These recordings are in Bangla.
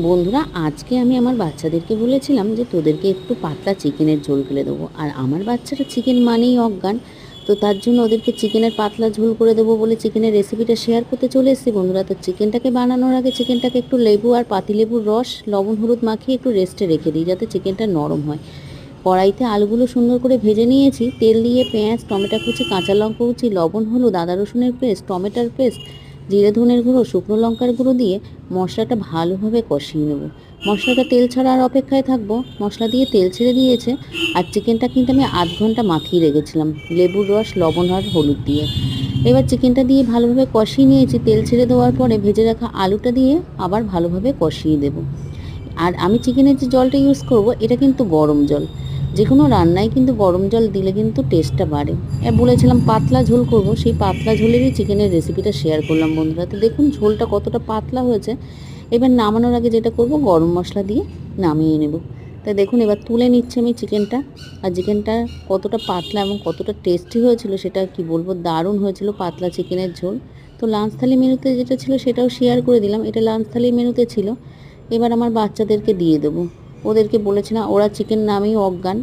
বন্ধুরা, আজকে আমি আমার বাচ্চাদেরকে বলেছিলাম যে তোদেরকে একটু পাতলা চিকেনের ঝোল করে দেবো। আর আমার বাচ্চারা চিকেন মানেই অজ্ঞান। তো তার জন্য ওদেরকে চিকেনের পাতলা ঝোল করে দেবো বলে চিকেনের রেসিপিটা শেয়ার করতে চলে এসেছি বন্ধুরা। তো চিকেনটাকে বানানোর আগে চিকেনটাকে একটু লেবু আর পাতিলেবুর রস, লবণ হলুদ মাখিয়ে একটু রেস্টে রেখে দিই যাতে চিকেনটা নরম হয়। কড়াইতে আলুগুলো সুন্দর করে ভেজে নিয়েছি। তেল দিয়ে পেঁয়াজ, টমেটো কুচি, কাঁচা লঙ্কা কুচি, লবণ হলুদ, আদা রসুনের পেস্ট, টমেটোর পেস্ট, জিরে ধনের গুঁড়ো, শুকনো লঙ্কার গুঁড়ো দিয়ে মশলাটা ভালোভাবে কষিয়ে নেব। মশলাটা তেল ছাড়ার অপেক্ষায় থাকবো। মশলা দিয়ে তেল ছেড়ে দিয়েছে। আর চিকেনটা কিন্তু আমি আধ ঘন্টা মাখিয়ে রেখেছিলাম লেবুর রস, লবণ আর হলুদ দিয়ে। এবার চিকেনটা দিয়ে ভালোভাবে কষিয়ে নিয়েছি। তেল ছেড়ে দেওয়ার পরে ভেজে রাখা আলুটা দিয়ে আবার ভালোভাবে কষিয়ে দেব। আর আমি চিকেনের যে জলটা ইউজ করব এটা কিন্তু গরম জল। যে কোনো রান্নায় কিন্তু গরম জল দিলে কিন্তু টেস্টটা বাড়ে। বলেছিলাম পাতলা ঝোল করব, সেই পাতলা ঝোলেরই চিকেনের রেসিপিটা শেয়ার করলাম বন্ধুরা। তো দেখুন ঝোলটা কতটা পাতলা হয়েছে। এবার নামানোর আগে যেটা করব, গরম মশলা দিয়ে নামিয়ে নেব। তাই দেখুন এবার তুলে নিচ্ছি আমি চিকেনটা। আর চিকেনটা কতটা পাতলা এবং কতটা টেস্টি হয়েছিল সেটা কি বলবো, দারুণ হয়েছিল পাতলা চিকেনের ঝোল। তো লাঞ্চ থালি মেনুতে যেটা ছিল সেটাও শেয়ার করে দিলাম, এটা লাঞ্চ থালি মেনুতে ছিল। এবার আমার বাচ্চাদেরকে দিয়ে দেবো। ওদেরকে বলেছি না, ওরা চিকেন নামেই অজ্ঞান।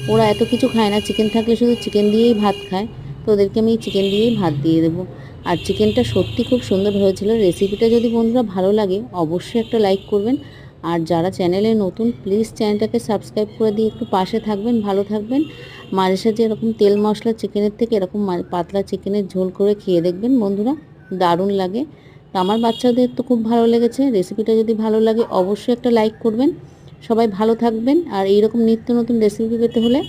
ওরা এত কিছু খায় না, চিকেন থাকলে শুধু চিকেন দিয়েই ভাত খায়। তো ওদেরকে আমি চিকেন দিয়েই ভাত দিয়ে দেবো। আর চিকেনটা সত্যি খুব সুন্দর হয়েছিল। রেসিপিটা যদি বন্ধুরা ভালো লাগে অবশ্যই একটা লাইক করবেন। আর যারা চ্যানেলে নতুন, প্লিজ চ্যানেলটাকে সাবস্ক্রাইব করে দিয়ে একটু পাশে থাকবেন, ভালো থাকবেন। মাঝে সাঝে এরকম তেল মশলা চিকেনের থেকে এরকম পাতলা চিকেনের ঝোল করে খেয়ে দেখবেন বন্ধুরা, দারুণ লাগে। তো আমার বাচ্চাদের তো খুব ভালো লেগেছে। রেসিপিটা যদি ভালো লাগে অবশ্যই একটা লাইক করবেন। সবাই ভালো থাকবেন। আর এইরকম নিত্য নতুন রেসিপি পেতে হলে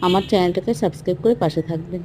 আমার চ্যানেলটাকে সাবস্ক্রাইব করে পাশে থাকবেন।